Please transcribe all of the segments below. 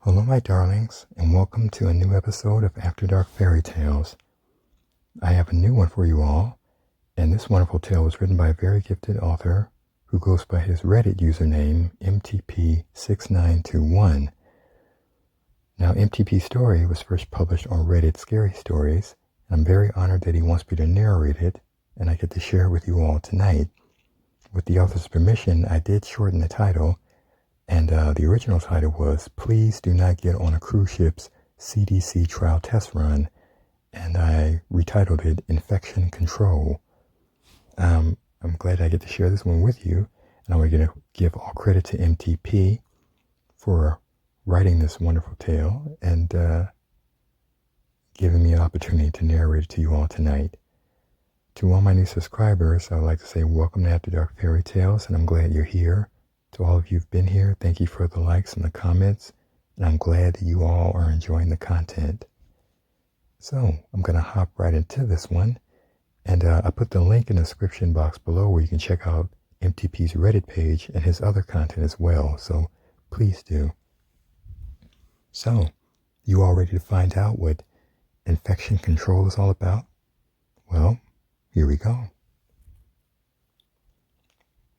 Hello, my darlings, and welcome to a new episode of After Dark Fairy Tales. I have a new one for you all, and this wonderful tale was written by a very gifted author who goes by his Reddit username, Mtp6921. Now, MTP's story was first published on Reddit Scary Stories, and I'm very honored that he wants me to narrate it, and I get to share it with you all tonight. With the author's permission, I did shorten the title, and the original title was Please Do Not Get on a Cruise Ship's CDC Trial Test Run, and I retitled it Infection Control. I'm glad I get to share this one with you, and I'm going to give all credit to MTP for writing this wonderful tale and giving me an opportunity to narrate it to you all tonight. To all my new subscribers, I would like to say welcome to After Dark Fairy Tales, and I'm glad you're here. To all of you who've been here, thank you for the likes and the comments, and I'm glad that you all are enjoying the content. So, I'm going to hop right into this one, and I put the link in the description box below where you can check out MTP's Reddit page and his other content as well, so please do. So, you all ready to find out what infection control is all about? Well, here we go.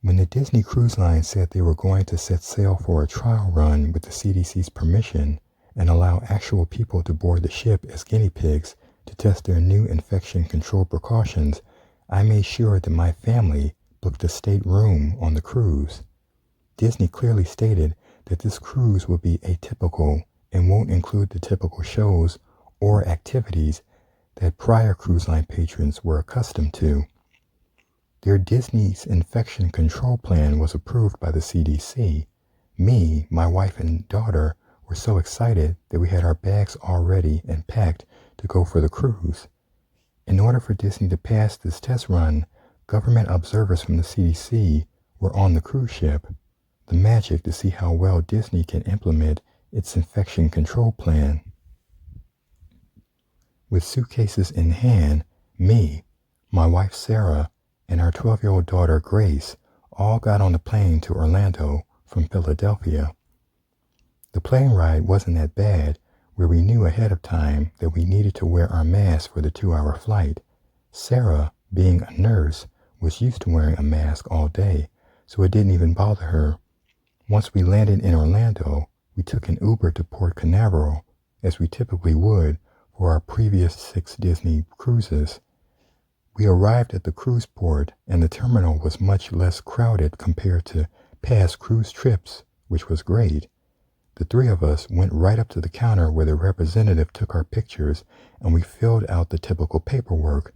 When the Disney Cruise Line said they were going to set sail for a trial run with the CDC's permission and allow actual people to board the ship as guinea pigs to test their new infection control precautions, I made sure that my family booked a state room on the cruise. Disney clearly stated that this cruise will be atypical and won't include the typical shows or activities that prior cruise line patrons were accustomed to. Their Disney's infection control plan was approved by the CDC. Me, my wife, and daughter were so excited that we had our bags all ready and packed to go for the cruise. In order for Disney to pass this test run, government observers from the CDC were on the cruise ship. The magic to see how well Disney can implement its infection control plan. With suitcases in hand, me, my wife Sarah, and our 12-year-old daughter Grace all got on the plane to Orlando from Philadelphia. The plane ride wasn't that bad, where we knew ahead of time that we needed to wear our mask for the 2-hour flight. Sarah, being a nurse, was used to wearing a mask all day, so it didn't even bother her. Once we landed in Orlando, we took an Uber to Port Canaveral, as we typically would for our previous 6 Disney cruises. We arrived at the cruise port, and the terminal was much less crowded compared to past cruise trips, which was great. The 3 of us went right up to the counter where the representative took our pictures, and we filled out the typical paperwork.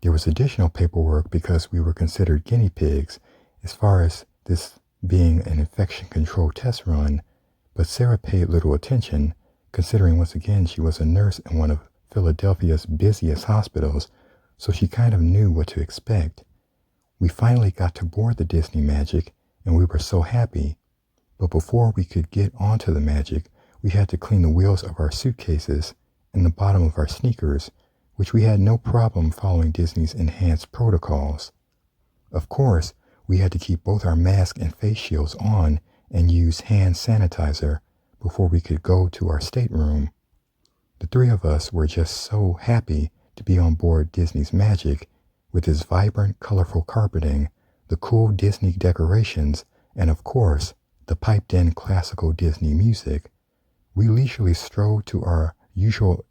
There was additional paperwork because we were considered guinea pigs, as far as this being an infection control test run, but Sarah paid little attention, considering once again she was a nurse in one of Philadelphia's busiest hospitals, so she kind of knew what to expect. We finally got to board the Disney Magic, and we were so happy. But before we could get onto the Magic, we had to clean the wheels of our suitcases and the bottom of our sneakers, which we had no problem following Disney's enhanced protocols. Of course, we had to keep both our mask and face shields on and use hand sanitizer before we could go to our stateroom. The 3 of us were just so happy to be on board Disney's Magic with its vibrant, colorful carpeting, the cool Disney decorations, and of course, the piped-in classical Disney music. We leisurely strolled to our usual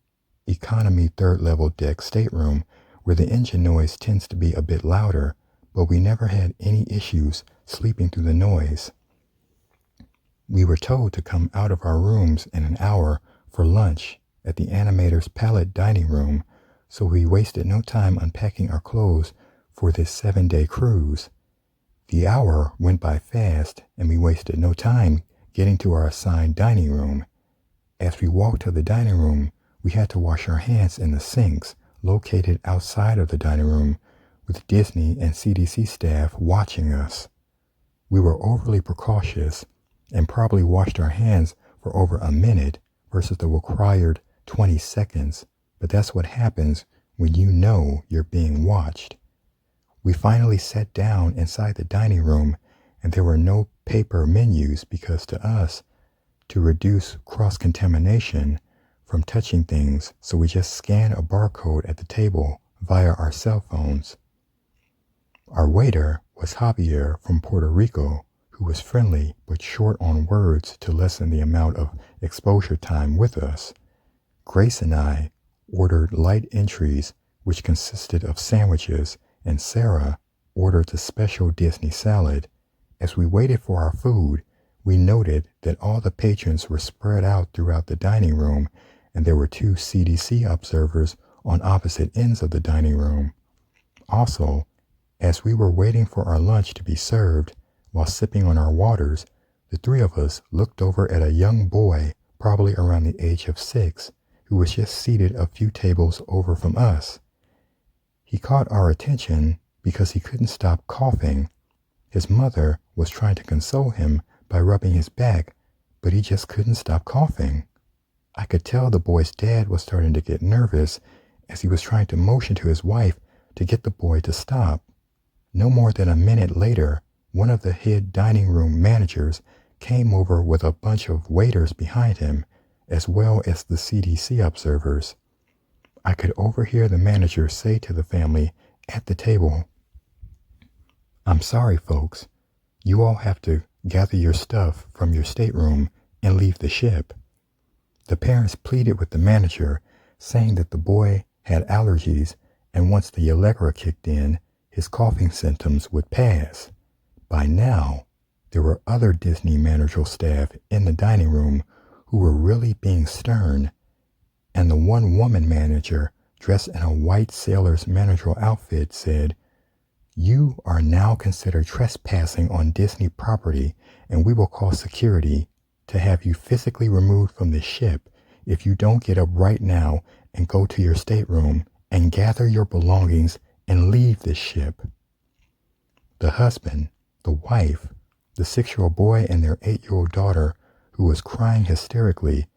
economy 3rd-level deck stateroom, where the engine noise tends to be a bit louder, but we never had any issues sleeping through the noise. We were told to come out of our rooms in an hour for lunch at the Animator's Palette Dining Room, so we wasted no time unpacking our clothes for this 7-day cruise. The hour went by fast, and we wasted no time getting to our assigned dining room. As we walked to the dining room, we had to wash our hands in the sinks located outside of the dining room, with Disney and CDC staff watching us. We were overly precautious and probably washed our hands for over a minute versus the required 20 seconds. But that's what happens when you know you're being watched. We finally sat down inside the dining room, and there were no paper menus because to us, to reduce cross-contamination from touching things, so we just scan a barcode at the table via our cell phones. Our waiter was Javier from Puerto Rico, who was friendly but short on words to lessen the amount of exposure time with us. Grace and I ordered light entries, which consisted of sandwiches, and Sarah ordered the special Disney salad. As we waited for our food, we noted that all the patrons were spread out throughout the dining room, and there were 2 CDC observers on opposite ends of the dining room. Also, as we were waiting for our lunch to be served, while sipping on our waters, the 3 of us looked over at a young boy, probably around the age of 6, who was just seated a few tables over from us. He caught our attention because he couldn't stop coughing. His mother was trying to console him by rubbing his back, but he just couldn't stop coughing. I could tell the boy's dad was starting to get nervous as he was trying to motion to his wife to get the boy to stop. No more than a minute later, one of the head dining room managers came over with a bunch of waiters behind him, as well as the CDC observers. I could overhear the manager say to the family at the table, "I'm sorry, folks. You all have to gather your stuff from your stateroom and leave the ship." The parents pleaded with the manager, saying that the boy had allergies, and once the Allegra kicked in, his coughing symptoms would pass. By now, there were other Disney managerial staff in the dining room who were really being stern, and the one woman manager, dressed in a white sailor's managerial outfit, said, "You are now considered trespassing on Disney property, and we will call security to have you physically removed from the ship if you don't get up right now and go to your stateroom and gather your belongings and leave the ship." The husband, the wife, the 6-year-old boy, and their 8-year-old daughter, who was crying hysterically,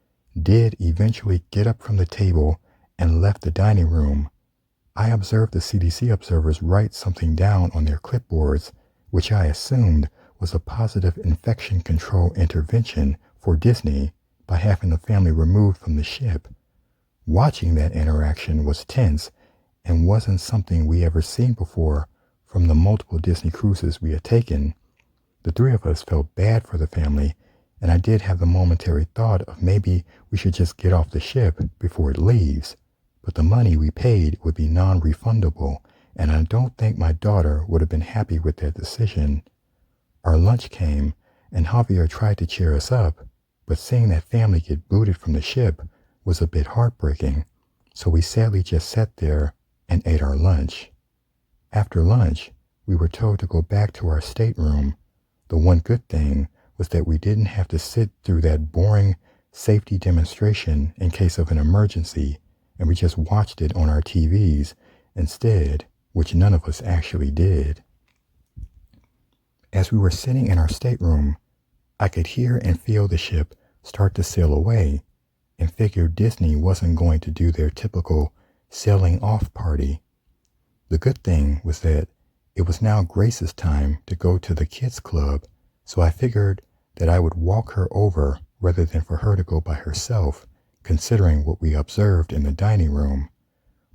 did eventually get up from the table and left the dining room. I observed the CDC observers write something down on their clipboards, which I assumed was a positive infection control intervention for Disney by having the family removed from the ship. Watching that interaction was tense and wasn't something we ever seen before from the multiple Disney cruises we had taken. The 3 of us felt bad for the family, and I did have the momentary thought of maybe we should just get off the ship before it leaves, but the money we paid would be non-refundable, and I don't think my daughter would have been happy with that decision. Our lunch came, and Javier tried to cheer us up, but seeing that family get booted from the ship was a bit heartbreaking, so we sadly just sat there and ate our lunch. After lunch, we were told to go back to our stateroom. The one good thing was that we didn't have to sit through that boring safety demonstration in case of an emergency, and we just watched it on our TVs instead, which none of us actually did. As we were sitting in our stateroom, I could hear and feel the ship start to sail away, and figured Disney wasn't going to do their typical sailing off party. The good thing was that it was now Grace's time to go to the kids club, so I figured that I would walk her over rather than for her to go by herself, considering what we observed in the dining room.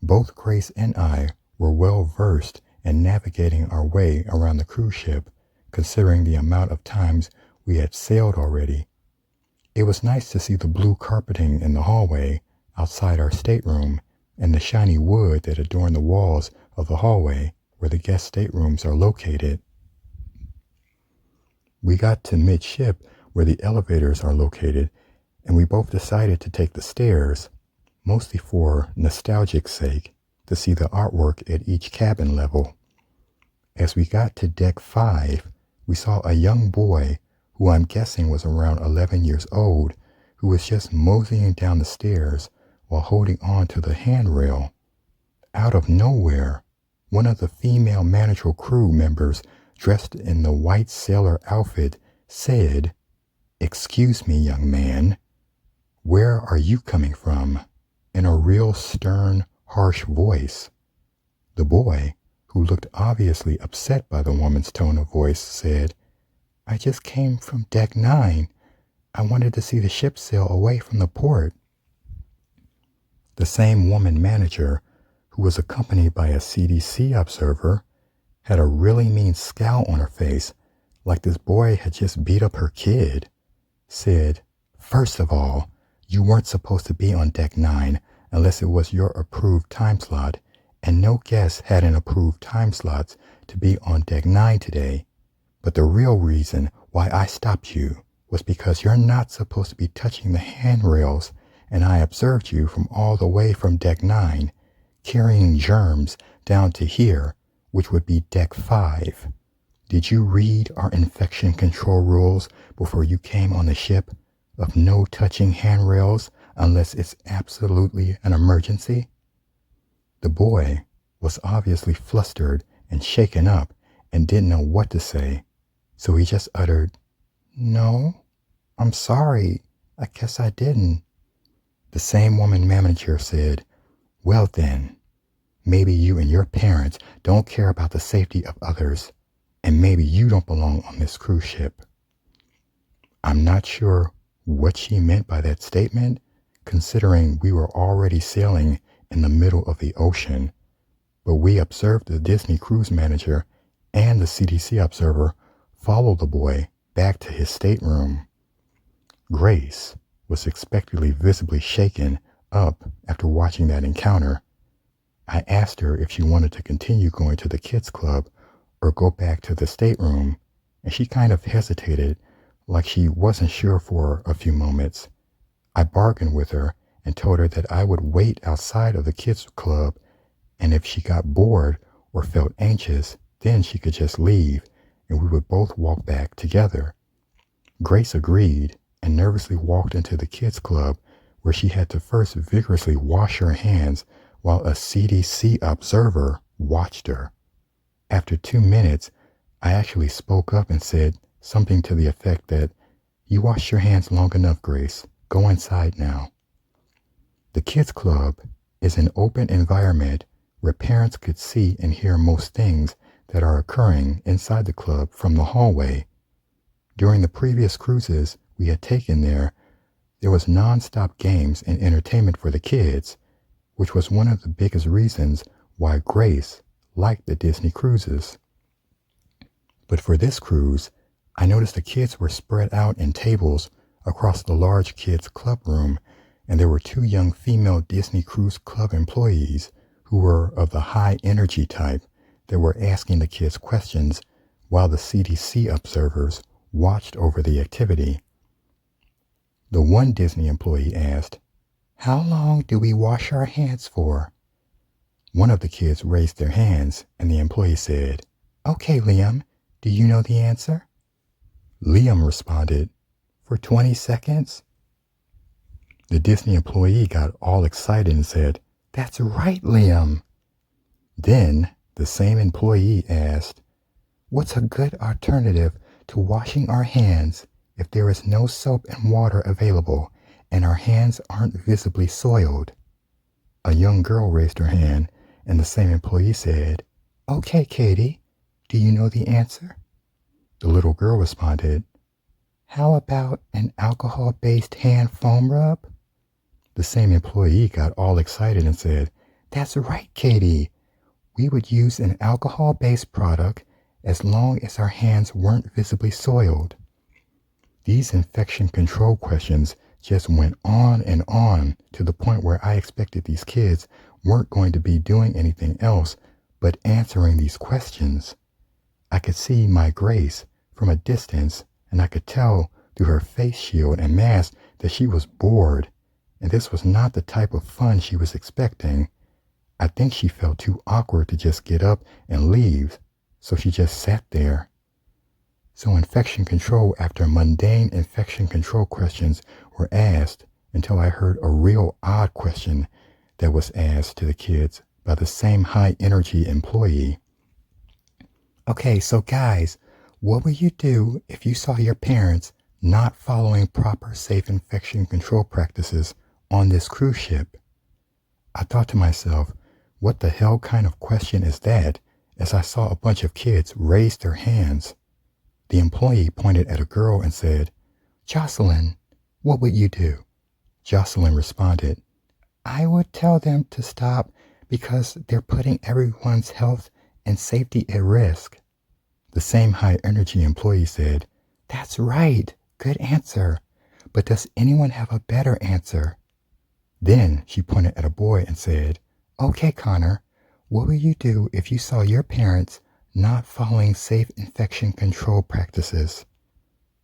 Both Grace and I were well versed in navigating our way around the cruise ship, considering the amount of times we had sailed already. It was nice to see the blue carpeting in the hallway outside our stateroom and the shiny wood that adorned the walls of the hallway where the guest staterooms are located. We got to midship where the elevators are located, and we both decided to take the stairs, mostly for nostalgic's sake, to see the artwork at each cabin level. As we got to deck 5, we saw a young boy who I'm guessing was around 11 years old, who was just moseying down the stairs while holding on to the handrail. Out of nowhere, one of the female managerial crew members dressed in the white sailor outfit said, "Excuse me, young man, where are you coming from?" in a real stern, harsh voice. The boy, who looked obviously upset by the woman's tone of voice, said, "I just came from deck 9. I wanted to see the ship sail away from the port. The same woman manager, who was accompanied by a CDC observer, had a really mean scowl on her face, like this boy had just beat up her kid, said, "First of all, you weren't supposed to be on Deck 9 unless it was your approved time slot, and no guest had an approved time slot to be on Deck 9 today. But the real reason why I stopped you was because you're not supposed to be touching the handrails, and I observed you from all the way from Deck 9, carrying germs down to here, which would be Deck 5. Did you read our infection control rules before you came on the ship of no touching handrails unless it's absolutely an emergency?" The boy was obviously flustered and shaken up and didn't know what to say, so he just uttered, "No, I'm sorry, I guess I didn't." The same woman manager said, "Well then, maybe you and your parents don't care about the safety of others, and maybe you don't belong on this cruise ship." I'm not sure what she meant by that statement, considering we were already sailing in the middle of the ocean, but we observed the Disney cruise manager and the CDC observer follow the boy back to his stateroom. Grace was expectedly visibly shaken up after watching that encounter. I asked her if she wanted to continue going to the kids' club or go back to the stateroom, and she kind of hesitated, like she wasn't sure for a few moments. I bargained with her and told her that I would wait outside of the kids' club, and if she got bored or felt anxious, then she could just leave, and we would both walk back together. Grace agreed and nervously walked into the kids' club, where she had to first vigorously wash her hands while a CDC observer watched her. After 2 minutes, I actually spoke up and said something to the effect that, "You washed your hands long enough, Grace. Go inside now." The kids' club is an open environment where parents could see and hear most things that are occurring inside the club from the hallway. During the previous cruises we had taken there was non-stop games and entertainment for the kids, which was one of the biggest reasons why Grace liked the Disney cruises. But for this cruise, I noticed the kids were spread out in tables across the large kids' club room, and there were 2 young female Disney Cruise Club employees who were of the high energy type that were asking the kids questions while the CDC observers watched over the activity. The one Disney employee asked, "How long do we wash our hands for?" One of the kids raised their hands, and the employee said, "Okay, Liam, do you know the answer?" Liam responded, "For 20 seconds. The Disney employee got all excited and said, "That's right, Liam." Then the same employee asked, "What's a good alternative to washing our hands if there is no soap and water available and our hands aren't visibly soiled?" A young girl raised her hand, and the same employee said, "Okay, Katie, do you know the answer?" The little girl responded, "How about an alcohol-based hand foam rub?" The same employee got all excited and said, "That's right, Katie. We would use an alcohol-based product as long as our hands weren't visibly soiled." These infection control questions just went on and on to the point where I expected these kids weren't going to be doing anything else but answering these questions. I could see my Grace from a distance, and I could tell through her face shield and mask that she was bored, and this was not the type of fun she was expecting. I think she felt too awkward to just get up and leave, so she just sat there. So infection control after mundane infection control questions were asked until I heard a real odd question that was asked to the kids by the same high energy employee. "Okay, so guys, what would you do if you saw your parents not following proper safe infection control practices on this cruise ship?" I thought to myself, what the hell kind of question is that, as I saw a bunch of kids raise their hands. The employee pointed at a girl and said, "Jocelyn, what would you do? Jocelyn responded, I would tell them to stop because they're putting everyone's health and safety at risk. The same high-energy employee said, That's right, good answer. But does anyone have a better answer? Then she pointed at a boy and said, Okay, Connor, what would you do if you saw your parents not following safe infection control practices?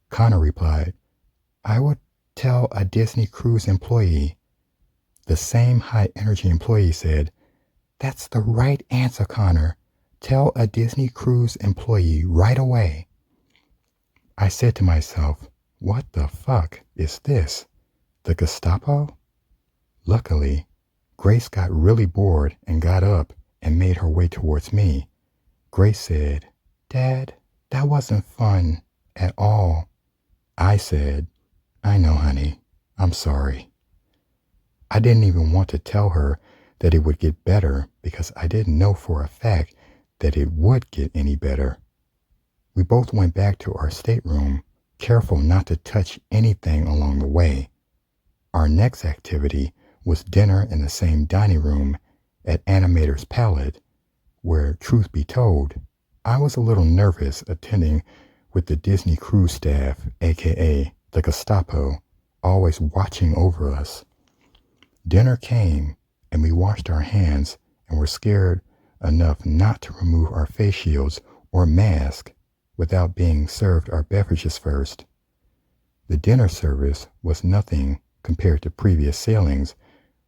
Connor replied, I would tell a Disney cruise employee. The same high-energy employee said, That's the right answer, Connor. Tell a Disney cruise employee right away. I said to myself, what the fuck is this? The Gestapo? Luckily, Grace got really bored and got up and made her way towards me. Grace said, Dad, that wasn't fun at all. I said, I know, honey. I'm sorry. I didn't even want to tell her that it would get better because I didn't know for a fact that it would get any better. We both went back to our stateroom, careful not to touch anything along the way. Our next activity was dinner in the same dining room at Animator's Palette, where, truth be told, I was a little nervous attending with the Disney cruise staff, aka the Gestapo, always watching over us. Dinner came, and we washed our hands and were scared enough not to remove our face shields or mask without being served our beverages first. The dinner service was nothing compared to previous sailings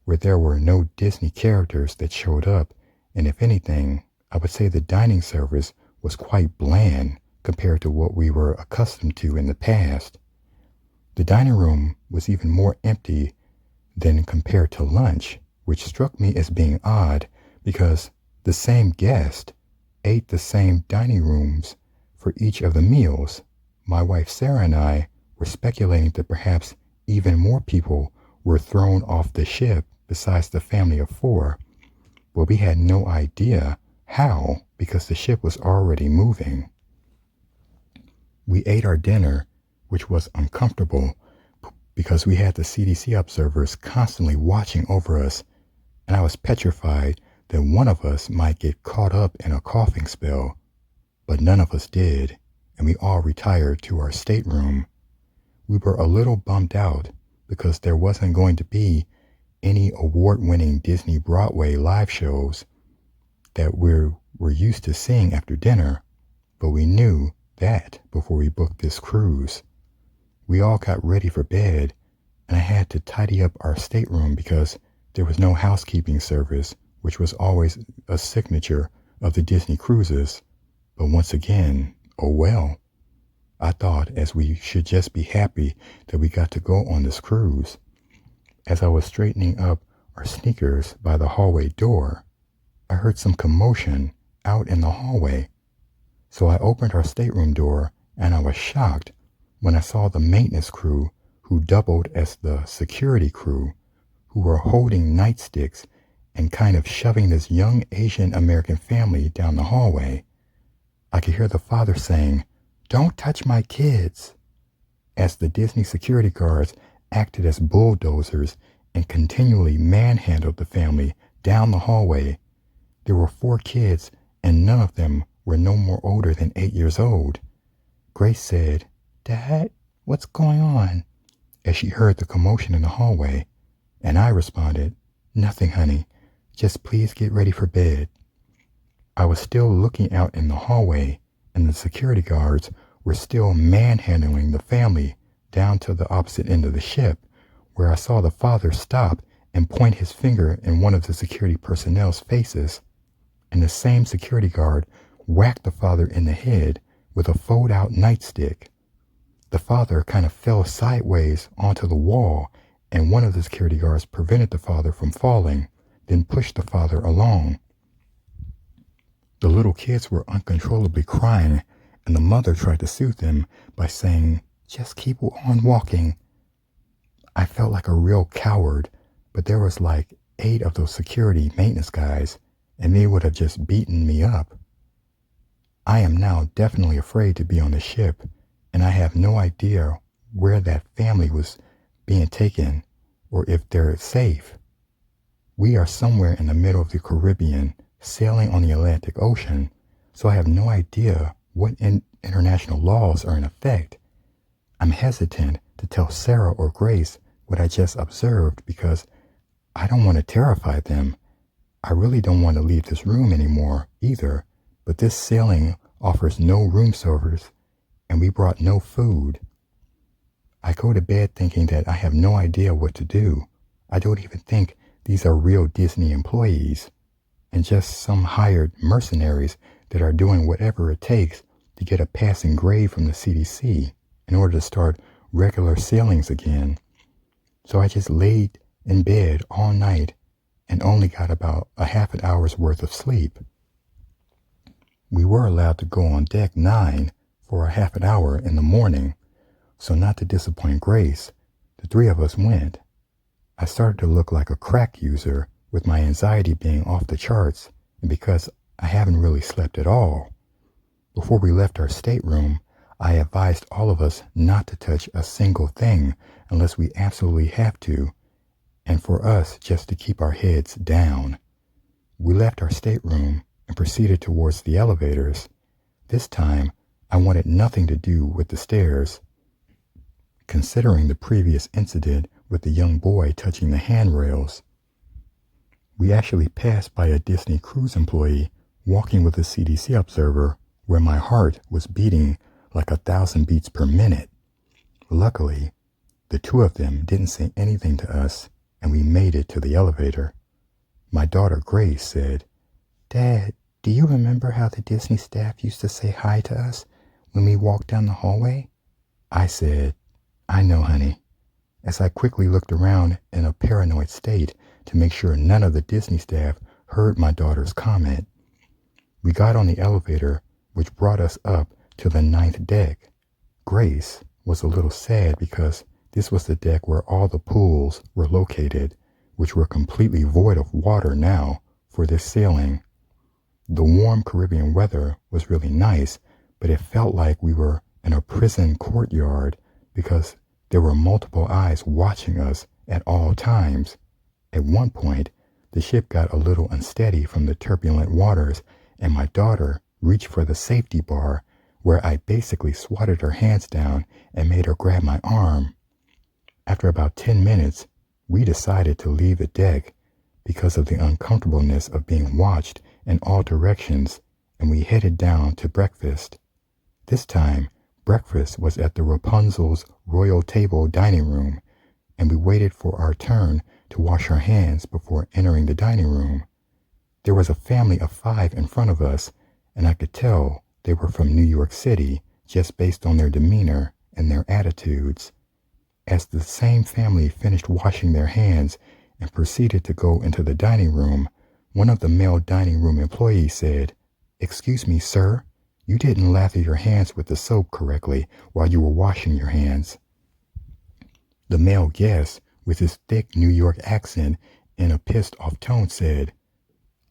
where there were no Disney characters that showed up, and if anything, I would say the dining service was quite bland compared to what we were accustomed to in the past. The dining room was even more empty than compared to lunch, which struck me as being odd because the same guest ate the same dining rooms for each of the meals. My wife Sarah and I were speculating that perhaps even more people were thrown off the ship besides the family of 4, but we had no idea how because the ship was already moving. We ate our dinner, which was uncomfortable because we had the CDC observers constantly watching over us, and I was petrified that one of us might get caught up in a coughing spell. But none of us did, and we all retired to our stateroom. We were a little bummed out because there wasn't going to be any award-winning Disney Broadway live shows that we were used to seeing after dinner, but we knew that before we booked this cruise. We all got ready for bed, and I had to tidy up our stateroom because there was no housekeeping service, which was always a signature of the Disney cruises. But once again, oh well. I thought as we should just be happy that we got to go on this cruise. As I was straightening up our sneakers by the hallway door, I heard some commotion out in the hallway. So I opened our stateroom door, and I was shocked when I saw the maintenance crew, who doubled as the security crew, who were holding nightsticks and kind of shoving this young Asian American family down the hallway. I could hear the father saying, "Don't touch my kids," as the Disney security guards acted as bulldozers and continually manhandled the family down the hallway. There were 4 kids, and none of them were no more older than 8 years old. Grace said, "Dad, what's going on?" as she heard the commotion in the hallway, and I responded, "Nothing, honey. Just please get ready for bed." I was still looking out in the hallway, and the security guards were still manhandling the family down to the opposite end of the ship, where I saw the father stop and point his finger in one of the security personnel's faces, and the same security guard whacked the father in the head with a fold-out nightstick. The father kind of fell sideways onto the wall, and one of the security guards prevented the father from falling, then pushed the father along. The little kids were uncontrollably crying, and the mother tried to soothe them by saying, "Just keep on walking." I felt like a real coward, but there was like 8 of those security maintenance guys, and they would have just beaten me up. I am now definitely afraid to be on the ship, and I have no idea where that family was being taken or if they're safe. We are somewhere in the middle of the Caribbean, sailing on the Atlantic Ocean, so I have no idea what international laws are in effect. I'm hesitant to tell Sarah or Grace what I just observed because I don't want to terrify them. I really don't want to leave this room anymore either, but this sailing offers no room service and we brought no food. I go to bed thinking that I have no idea what to do. I don't even think these are real Disney employees and just some hired mercenaries that are doing whatever it takes to get a passing grade from the CDC in order to start regular sailings again. So I just laid in bed all night and only got about a half an hour's worth of sleep. We were allowed to go on deck 9 for a half an hour in the morning, so not to disappoint Grace, the three of us went. I started to look like a crack user with my anxiety being off the charts and because I haven't really slept at all. Before we left our stateroom, I advised all of us not to touch a single thing unless we absolutely have to, and for us just to keep our heads down. We left our stateroom and proceeded towards the elevators. This time, I wanted nothing to do with the stairs. Considering the previous incident with the young boy touching the handrails, we actually passed by a Disney cruise employee walking with a CDC observer where my heart was beating like 1,000 beats per minute. Luckily, the two of them didn't say anything to us and we made it to the elevator. My daughter Grace said, "Dad, do you remember how the Disney staff used to say hi to us when we walked down the hallway?" I said, "I know, honey," as I quickly looked around in a paranoid state to make sure none of the Disney staff heard my daughter's comment. We got on the elevator, which brought us up to the 9th deck. Grace was a little sad because this was the deck where all the pools were located, which were completely void of water now for this sailing. The warm Caribbean weather was really nice, but it felt like we were in a prison courtyard because there were multiple eyes watching us at all times. At one point, the ship got a little unsteady from the turbulent waters, and my daughter reached for the safety bar, where I basically swatted her hands down and made her grab my arm. After about 10 minutes, we decided to leave the deck because of the uncomfortableness of being watched in all directions, and we headed down to breakfast. This time, breakfast was at the Rapunzel's Royal Table dining room, and we waited for our turn to wash our hands before entering the dining room. There was a family of 5 in front of us, and I could tell they were from New York City just based on their demeanor and their attitudes. As the same family finished washing their hands and proceeded to go into the dining room, one of the male dining room employees said, "Excuse me, sir, you didn't lather your hands with the soap correctly while you were washing your hands." The male guest, with his thick New York accent and a pissed-off tone, said,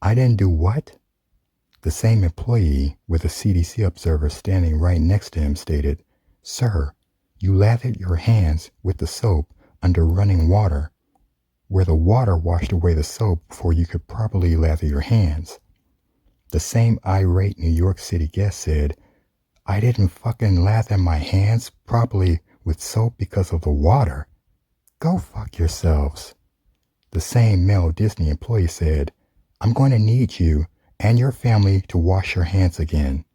"I didn't do what?" The same employee, with a CDC observer standing right next to him, stated, "Sir, you lathered your hands with the soap under running water, where the water washed away the soap before you could properly lather your hands." The same irate New York City guest said, "I didn't fucking lather my hands properly with soap because of the water. Go fuck yourselves." The same male Disney employee said, "I'm going to need you and your family to wash your hands again."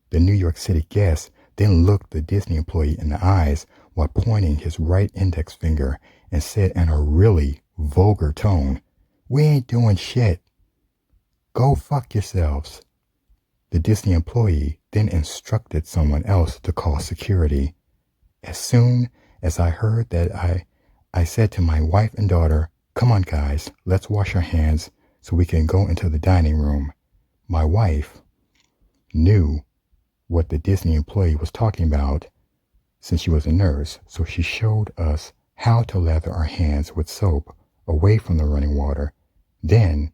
The New York City guest then looked the Disney employee in the eyes while pointing his right index finger and said in a really vulgar tone, "We ain't doing shit. Go fuck yourselves." The Disney employee then instructed someone else to call security. As soon as I heard that, I said to my wife and daughter, "Come on, guys, let's wash our hands so we can go into the dining room." My wife knew what the Disney employee was talking about since she was a nurse, so she showed us how to lather our hands with soap away from the running water. Then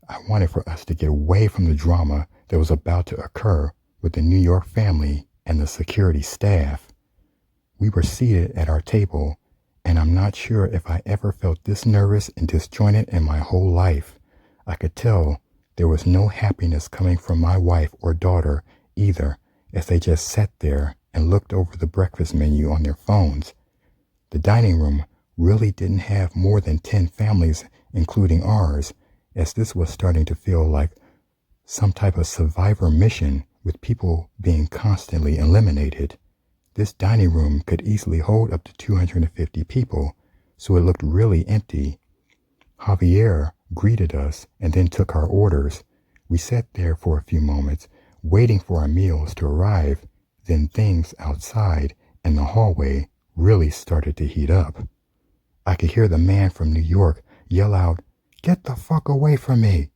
I wanted for us to get away from the drama that was about to occur with the New York family and the security staff. We were seated at our table, and I'm not sure if I ever felt this nervous and disjointed in my whole life. I could tell there was no happiness coming from my wife or daughter either, as they just sat there and looked over the breakfast menu on their phones. The dining room really didn't have more than 10 families, including ours, as this was starting to feel like some type of survivor mission with people being constantly eliminated. This dining room could easily hold up to 250 people, so it looked really empty. Javier greeted us and then took our orders. We sat there for a few moments, waiting for our meals to arrive. Then things outside and the hallway really started to heat up. I could hear the man from New York yell out, "Get the fuck away from me!"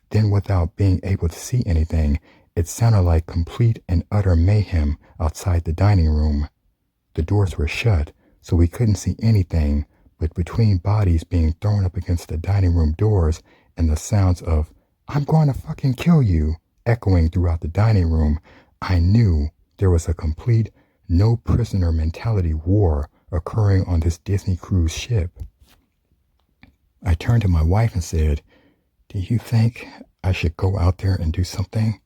Then without being able to see anything, it sounded like complete and utter mayhem outside the dining room. The doors were shut, so we couldn't see anything, but between bodies being thrown up against the dining room doors and the sounds of, "I'm going to fucking kill you," echoing throughout the dining room, I knew there was a complete no prisoner mentality war occurring on this Disney cruise ship. I turned to my wife and said, "Do you think I should go out there and do something?"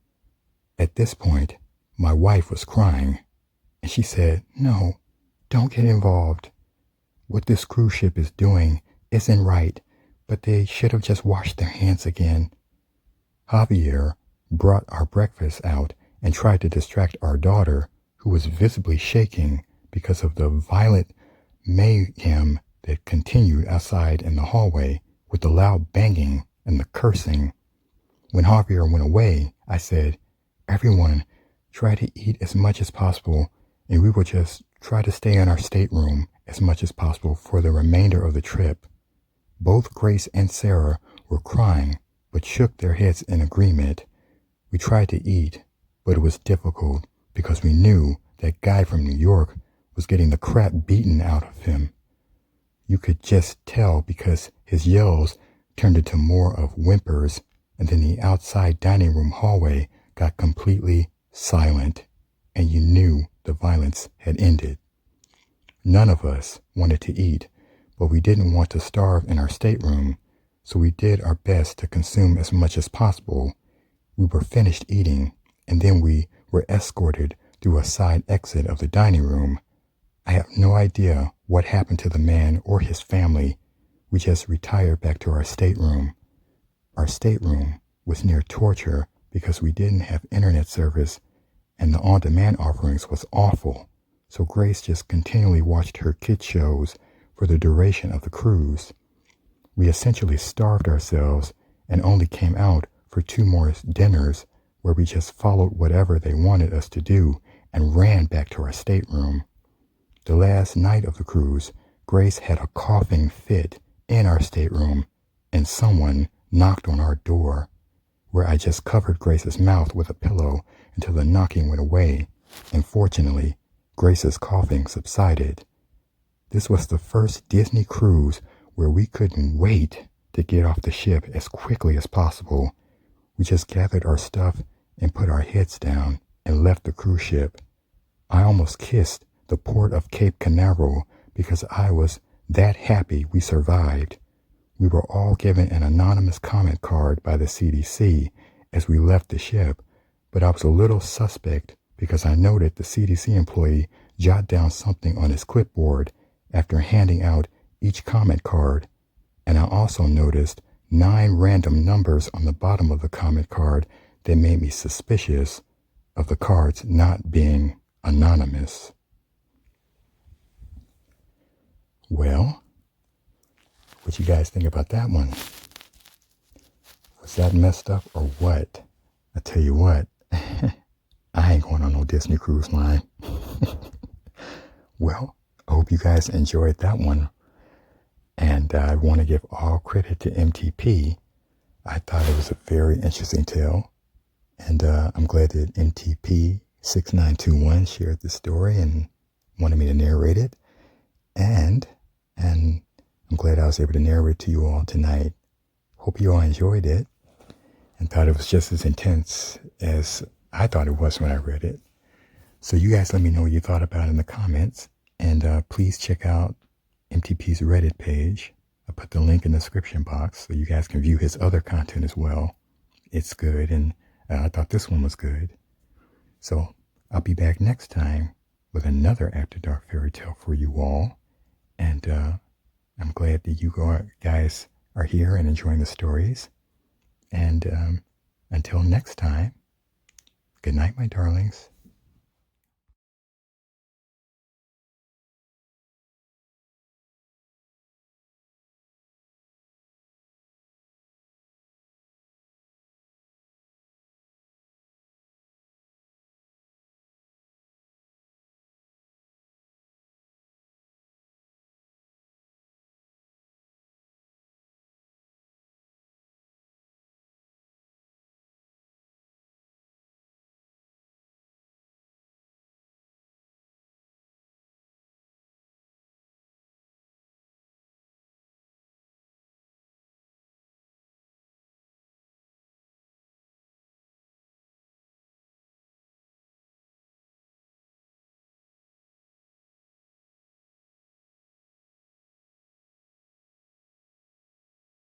At this point, my wife was crying, and she said, "No, don't get involved. What this cruise ship is doing isn't right, but they should have just washed their hands again." Javier brought our breakfast out and tried to distract our daughter, who was visibly shaking because of the violent mayhem that continued outside in the hallway with the loud banging and the cursing. When Javier went away, I said, "Everyone, try to eat as much as possible, and we will just try to stay in our stateroom as much as possible for the remainder of the trip." Both Grace and Sarah were crying, but shook their heads in agreement. We tried to eat, but it was difficult because we knew that guy from New York was getting the crap beaten out of him. You could just tell because his yells turned into more of whimpers, and then the outside dining room hallway got completely silent, and you knew the violence had ended. None of us wanted to eat, but we didn't want to starve in our stateroom, so we did our best to consume as much as possible. We were finished eating, and then we were escorted through a side exit of the dining room. I have no idea what happened to the man or his family. We just retired back to our stateroom. Our stateroom was near torture because we didn't have internet service, and the on-demand offerings was awful, so Grace just continually watched her kid shows for the duration of the cruise. We essentially starved ourselves and only came out for 2 more dinners where we just followed whatever they wanted us to do and ran back to our stateroom. The last night of the cruise, Grace had a coughing fit in our stateroom, and someone knocked on our door, where I just covered Grace's mouth with a pillow until the knocking went away, and fortunately, Grace's coughing subsided. This was the first Disney cruise where we couldn't wait to get off the ship as quickly as possible. We just gathered our stuff and put our heads down and left the cruise ship. I almost kissed the port of Cape Canaveral because I was that happy we survived. We were all given an anonymous comment card by the CDC as we left the ship, but I was a little suspect because I noted the CDC employee jot down something on his clipboard after handing out each comment card, and I also noticed 9 random numbers on the bottom of the comment card that made me suspicious of the cards not being anonymous. Well, what you guys think about that one? Was that messed up or what? I tell you what, I ain't going on no Disney Cruise Line. Well, I hope you guys enjoyed that one. And I want to give all credit to MTP. I thought it was a very interesting tale. And I'm glad that Mtp6921 shared the story and wanted me to narrate it. And I'm glad I was able to narrate to you all tonight. Hope you all enjoyed it and thought it was just as intense as I thought it was when I read it. So you guys let me know what you thought about it in the comments. And please check out MTP's Reddit page. I put the link in the description box so you guys can view his other content as well. It's good, and I thought this one was good. So I'll be back next time with another After Dark fairy tale for you all. And I'm glad that you guys are here and enjoying the stories. And until next time, good night, my darlings.